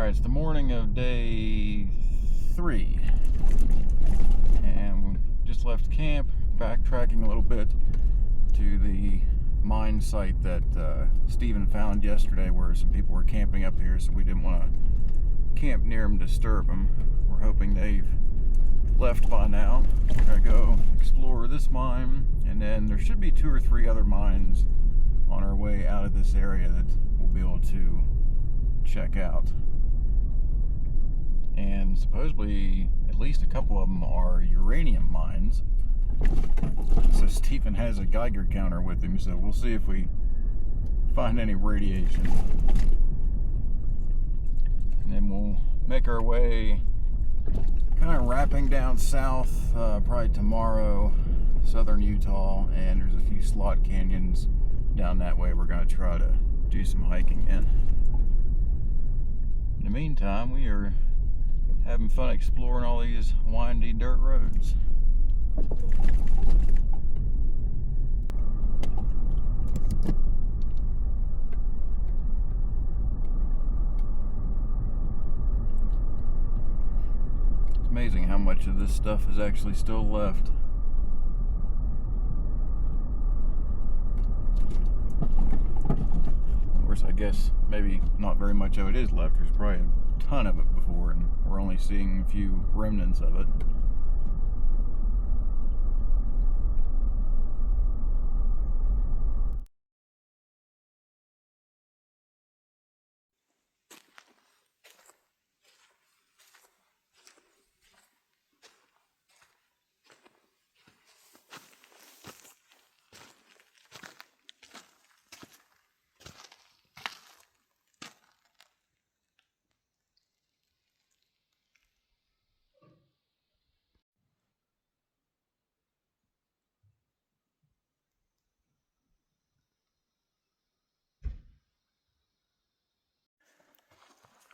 Alright, it's the morning of day 3, and we just left camp, backtracking a little bit to the mine site that Stephen found yesterday, where some people were camping up here, so we didn't want to camp near them, disturb them. We're hoping they've left by now. We're going to go explore this mine, and then there should be 2 or 3 other mines on our way out of this area that we'll be able to check out. And supposedly at least a couple of them are uranium mines. So Stephen has a Geiger counter with him, so we'll see if we find any radiation. And then we'll make our way, kind of wrapping down south, probably tomorrow, southern Utah, and there's a few slot canyons down that way we're going to try to do some hiking in. In the meantime, we are having fun exploring all these windy dirt roads. It's amazing how much of this stuff is actually still left. Of course, I guess maybe not very much of it is left. There's probably a ton of it before, and we're only seeing a few remnants of it.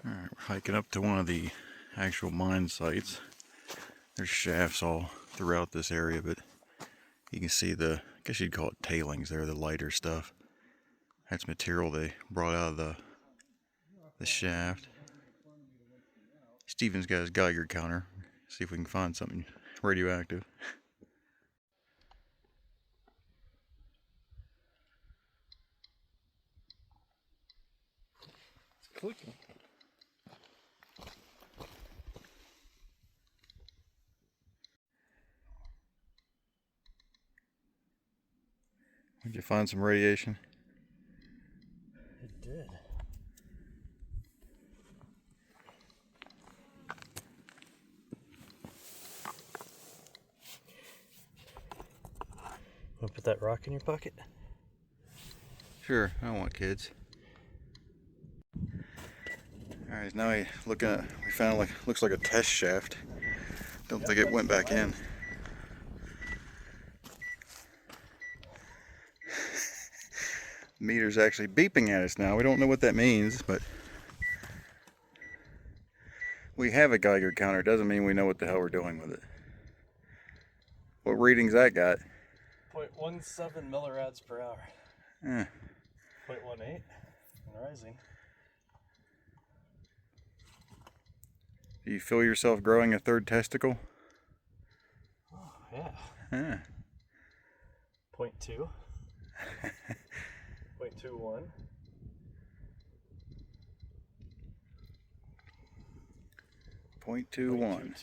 Alright, we're hiking up to one of the actual mine sites. There's shafts all throughout this area, but you can see I guess you'd call it tailings there, the lighter stuff. That's material they brought out of the shaft. Stephen's got his Geiger counter. See if we can find something radioactive. It's clicking. Did you find some radiation? It did. Want to put that rock in your pocket? Sure, I don't want kids. Alright, now we found looks like a test shaft. Don't think it went back in. Meter's actually beeping at us now. We don't know what that means, but we have a Geiger counter. Doesn't mean we know what the hell we're doing with it. What readings that got? 0.17 millirads per hour. 0.18 and rising. Do you feel yourself growing a third testicle? Oh, yeah. 0.2. 0.21. 0.21.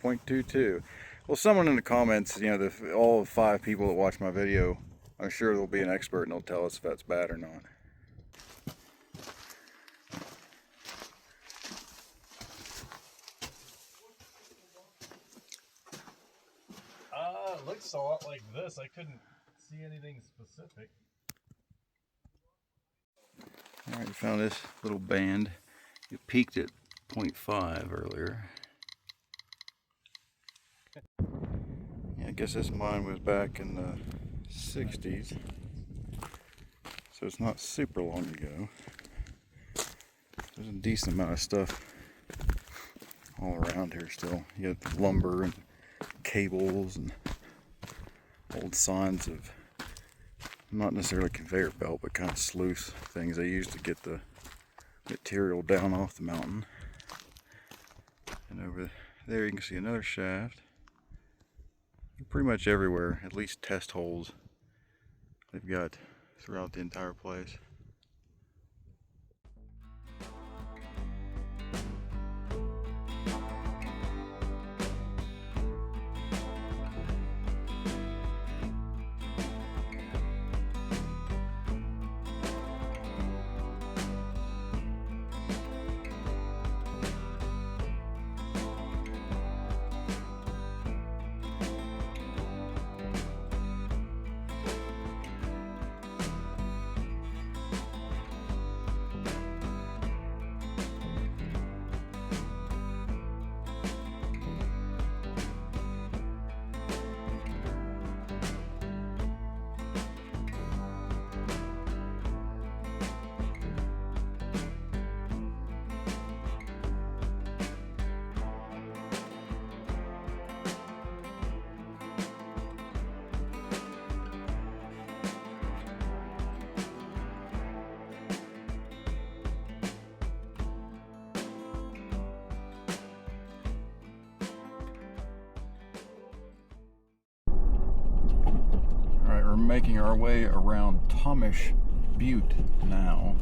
0.22. Well, someone in the comments, you know, all 5 people that watch my video, I'm sure there'll be an expert and they'll tell us if that's bad or not. It looks a lot like this. I couldn't see anything specific. Alright, we found this little band. It peaked at 0.5 earlier. Yeah, I guess this mine was back in the 60s. So it's not super long ago. There's a decent amount of stuff all around here still. You got lumber and cables and old signs of, not necessarily conveyor belt, but kind of sluice things they used to get the material down off the mountain. And over there you can see another shaft. Pretty much everywhere, at least test holes they've got throughout the entire place. We're making our way around Tomsich Butte now,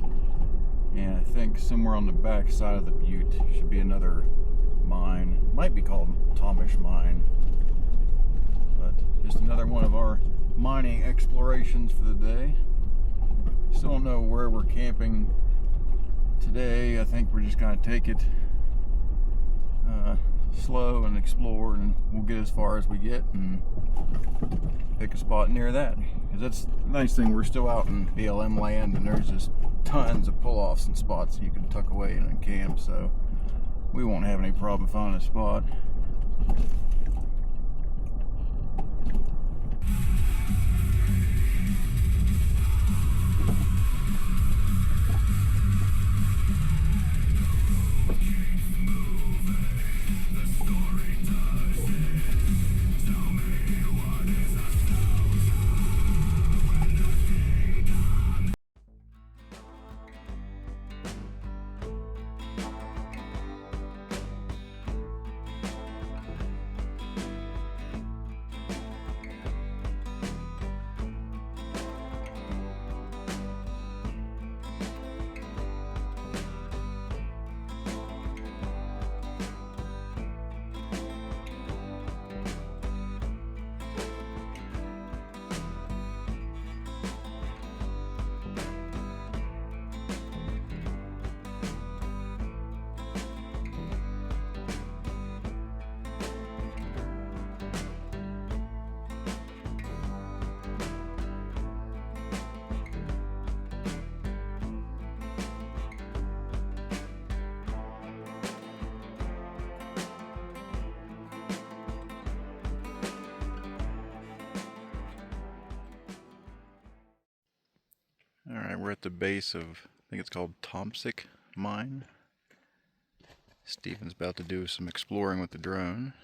and I think somewhere on the back side of the butte should be another mine. Might be called Tomsich Mine, but just another one of our mining explorations for the day. Still don't know where we're camping today. I think we're just gonna take it slow and explore, and we'll get as far as we get and pick a spot near that, because that's the nice thing. We're still out in BLM land, and there's just tons of pull-offs and spots you can tuck away in and camp, so we won't have any problem finding a spot. Alright, we're at the base of, I think it's called Tomsich Mine. Stephen's about to do some exploring with the drone.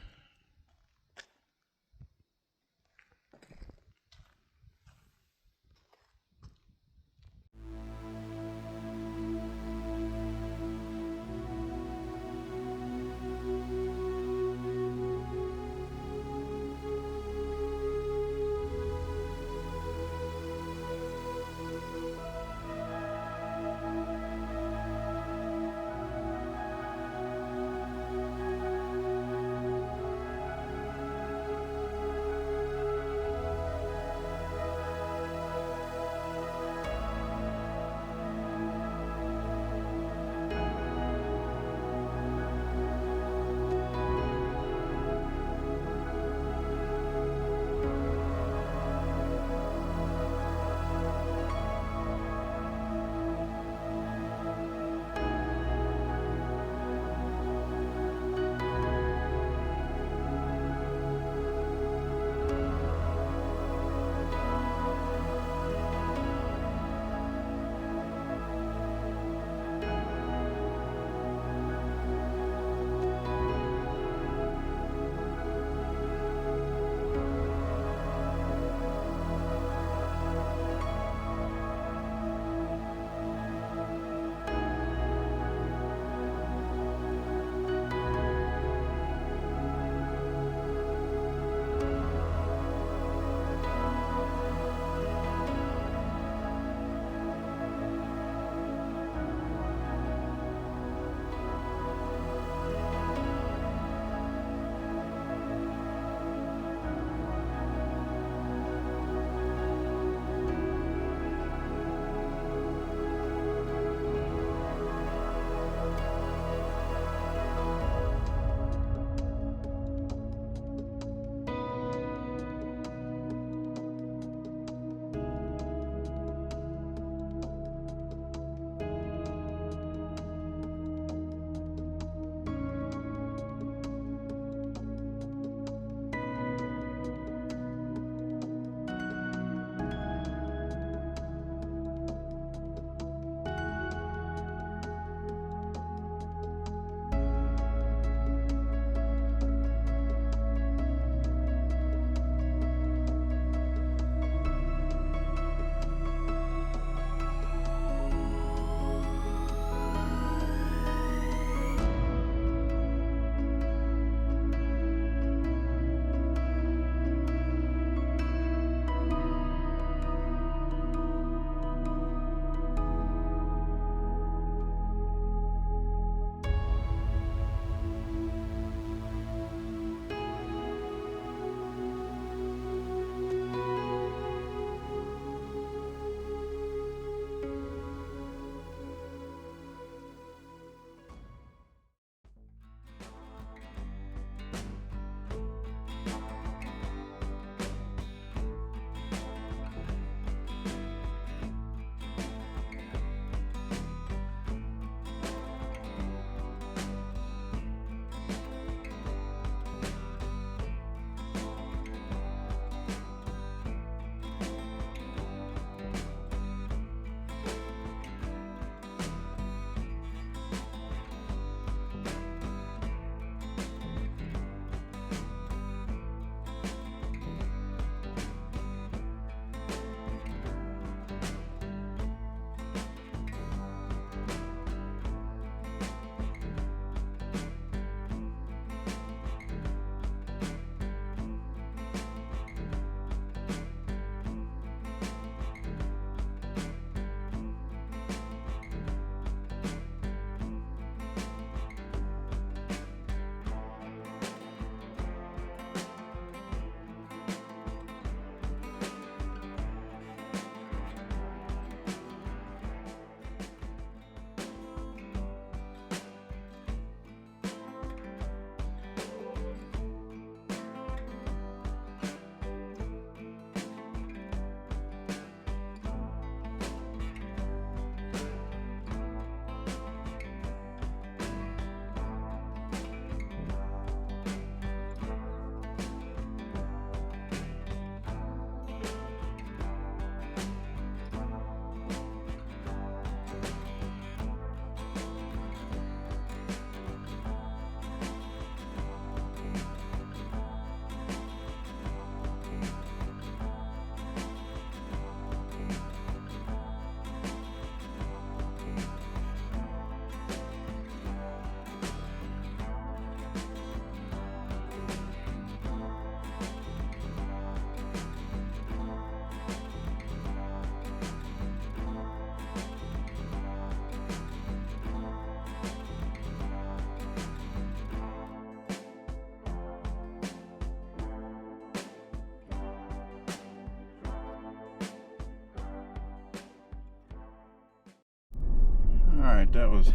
Alright, that was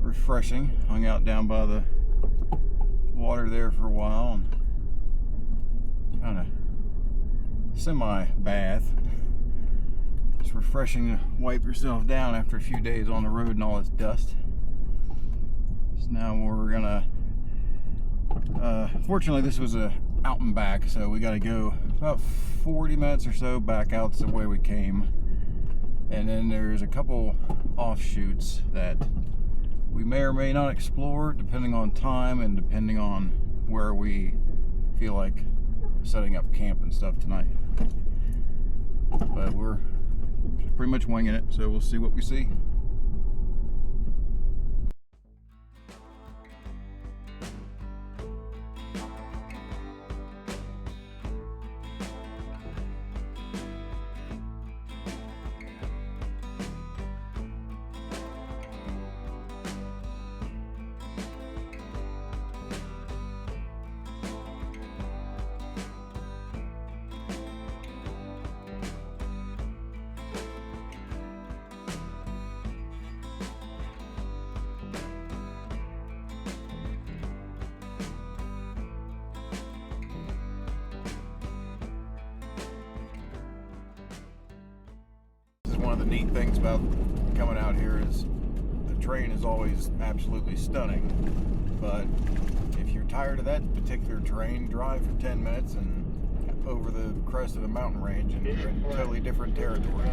refreshing. Hung out down by the water there for a while and kind of semi-bath. It's refreshing to wipe yourself down after a few days on the road and all this dust. So now we're gonna, fortunately this was a out and back, so we gotta go about 40 minutes or so back out the way we came. And then there's a couple offshoots that we may or may not explore depending on time and depending on where we feel like setting up camp and stuff tonight. But we're pretty much winging it, so we'll see what we see. One of the neat things about coming out here is the terrain is always absolutely stunning, but if you're tired of that particular terrain, drive for 10 minutes and over the crest of the mountain range and you're in totally different territory.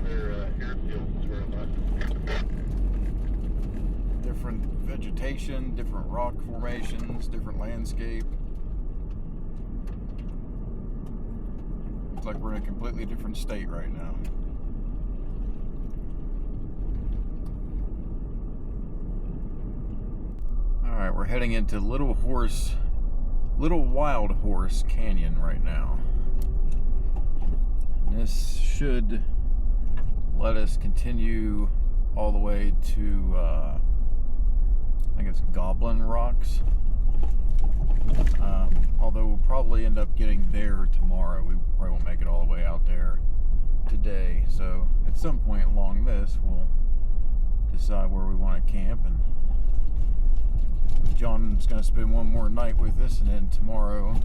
Different vegetation, different rock formations, different landscape. Looks like we're in a completely different state right now. Alright, we're heading into Little Wild Horse Canyon right now. And this should let us continue all the way to, I think it's Goblin Rocks. Although we'll probably end up getting there tomorrow. We probably won't make it all the way out there today. So at some point along this, we'll decide where we want to camp, and John's going to spend one more night with us, and then tomorrow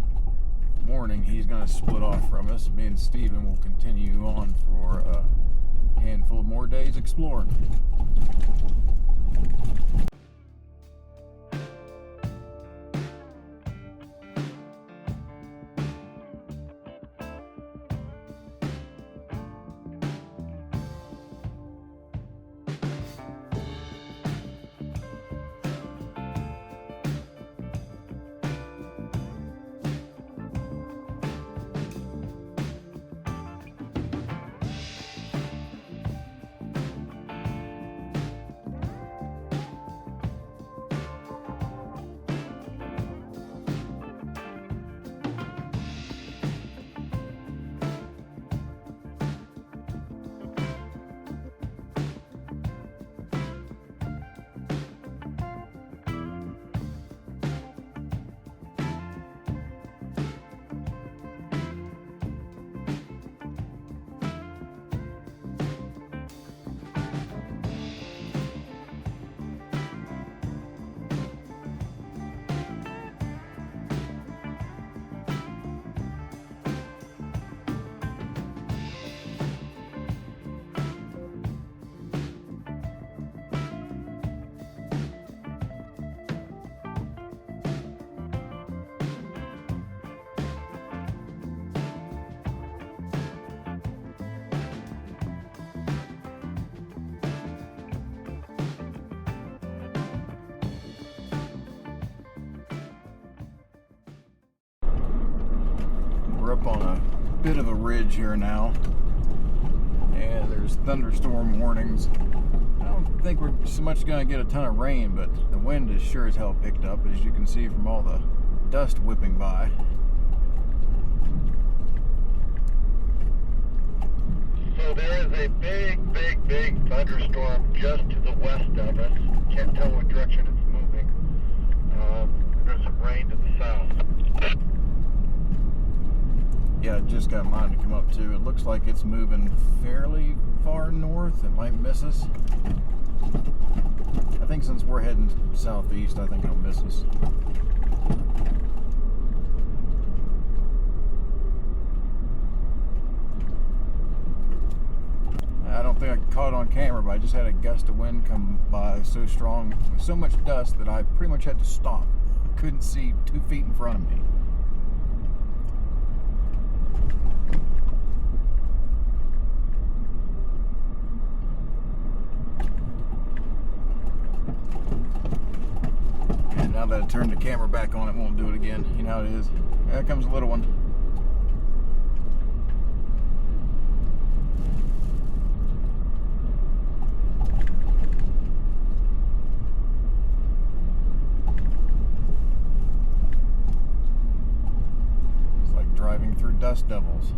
morning he's going to split off from us. Me and Steven will continue on for a handful of more days exploring. We're up on a bit of a ridge here now, and there's thunderstorm warnings. I don't think we're so much going to get a ton of rain, but the wind is sure as hell picked up, as you can see from all the dust whipping by. So there is a big thunderstorm just to the west of us. Can't tell what direction it's moving. There's some rain to the south. Yeah, it just got mine to come up too. It looks like it's moving fairly far north. It might miss us. think since we're heading southeast, I think it'll miss us. I don't think I caught it on camera, but I just had a gust of wind come by so strong, with so much dust that I pretty much had to stop. I couldn't see 2 feet in front of me. And now that I turned the camera back on, it won't do it again. You know how it is. There comes a little one. Driving through dust devils.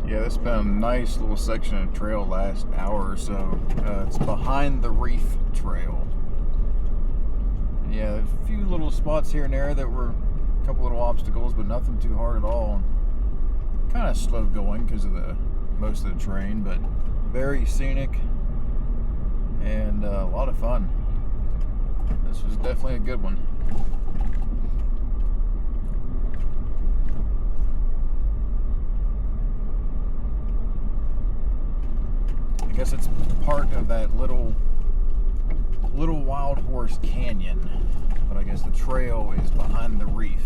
Yeah, this has been a nice little section of trail last hour or so. It's behind the Reef Trail. Yeah, a few little spots here and there that were a couple little obstacles, but nothing too hard at all. Kind of slow going because of the most of the terrain, but very scenic and a lot of fun. This was definitely a good one. I guess it's part of that little Wild Horse Canyon, but I guess the trail is behind the reef.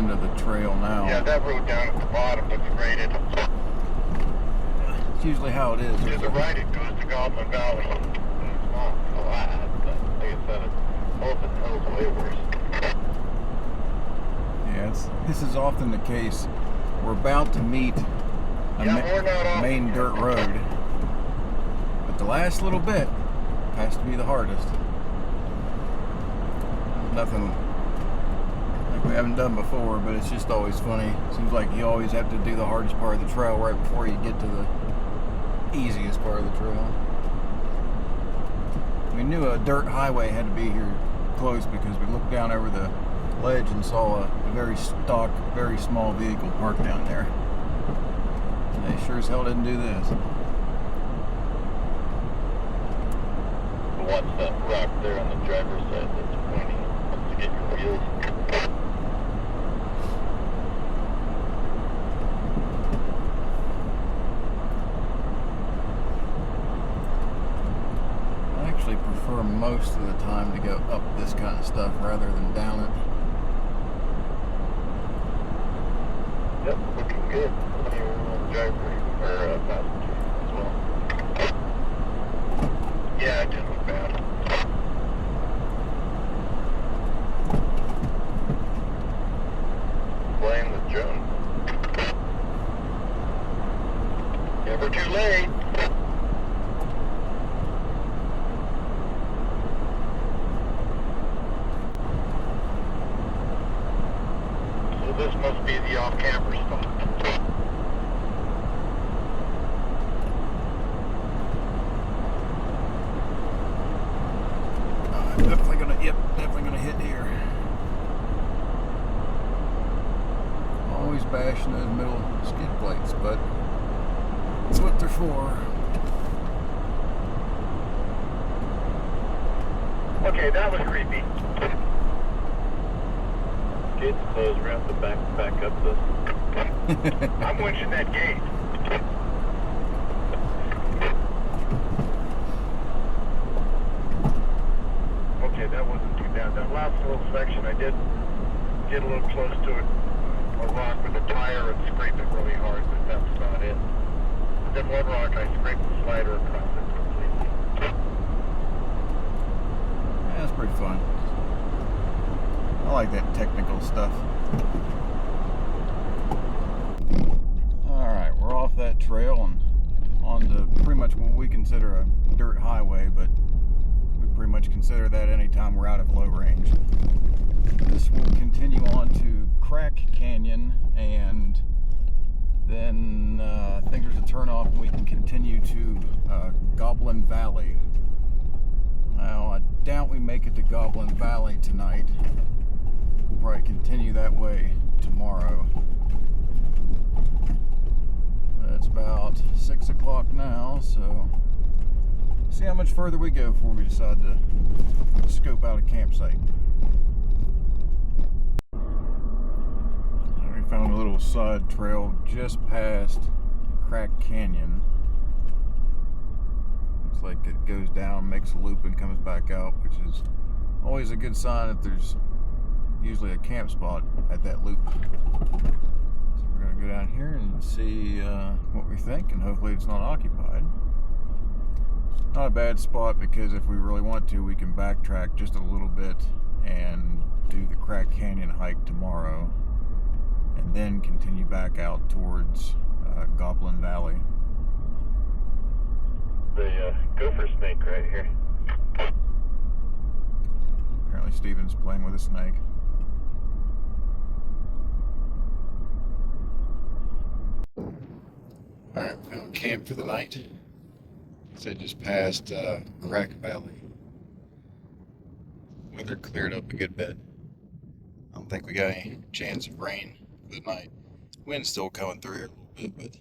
end of the trail now. Yeah, that road down at the bottom looks graded. It's usually how it is. To the right, it goes to Goblin Valley. It's not flat, but like I said, it's open hills way worse. Yeah, this is often the case. We're about to meet a main dirt road, but the last little bit has to be the hardest. Nothing like we haven't done before, but it's just always funny. Seems like you always have to do the hardest part of the trail right before you get to the easiest part of the trail. We knew a dirt highway had to be here close because we looked down over the ledge and saw a very stock, very small vehicle parked down there. And they sure as hell didn't do this. Watch that rock there on the driver's side that's pointing up to get your wheels. I actually prefer most of the time to go up this kind of stuff rather than down it. Yep, looking good. Driver or passenger as well. Yeah, it didn't look bad. Playing with Joan. Never too late. So this must be the off-camper spot. Definitely gonna hit here. Always bashing those middle skid plates, but that's what they're for. Okay, that was creepy. Gate's closed. We're gonna have to back up this. I'm winching that gate. Okay, that wasn't too bad. That last little section, I did get a little close to it, a rock with a tire and scrape it really hard, but that's about it. Then one rock, I scraped the slider across it completely. Yeah, that's pretty fun. I like that technical stuff. Alright, we're off that trail and on to pretty much what we consider a dirt highway, but we pretty much consider that anytime we're out of low range. This will continue on to Crack Canyon, and then I think there's a turnoff and we can continue to Goblin Valley. Now, I doubt we make it to Goblin Valley tonight. We'll probably continue that way tomorrow. It's about 6 o'clock now, so see how much further we go before we decide to scope out a campsite. We found a little side trail just past Crack Canyon. Looks like it goes down, makes a loop, and comes back out, which is always a good sign that there's usually a camp spot at that loop. So we're going to go down here and see what we think, and hopefully it's not occupied. Not a bad spot because if we really want to, we can backtrack just a little bit and do the Crack Canyon hike tomorrow, and then continue back out towards Goblin Valley. The gopher snake right here. Apparently Steven's playing with a snake. Alright, found camp for the night. So just past Crack Valley. Weather cleared up a good bit. I don't think we got any chance of rain for the night. Wind's still coming through here a little bit, but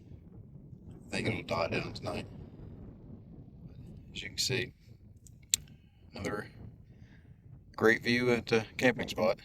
I think it'll die down tonight. As you can see, another great view at the camping spot.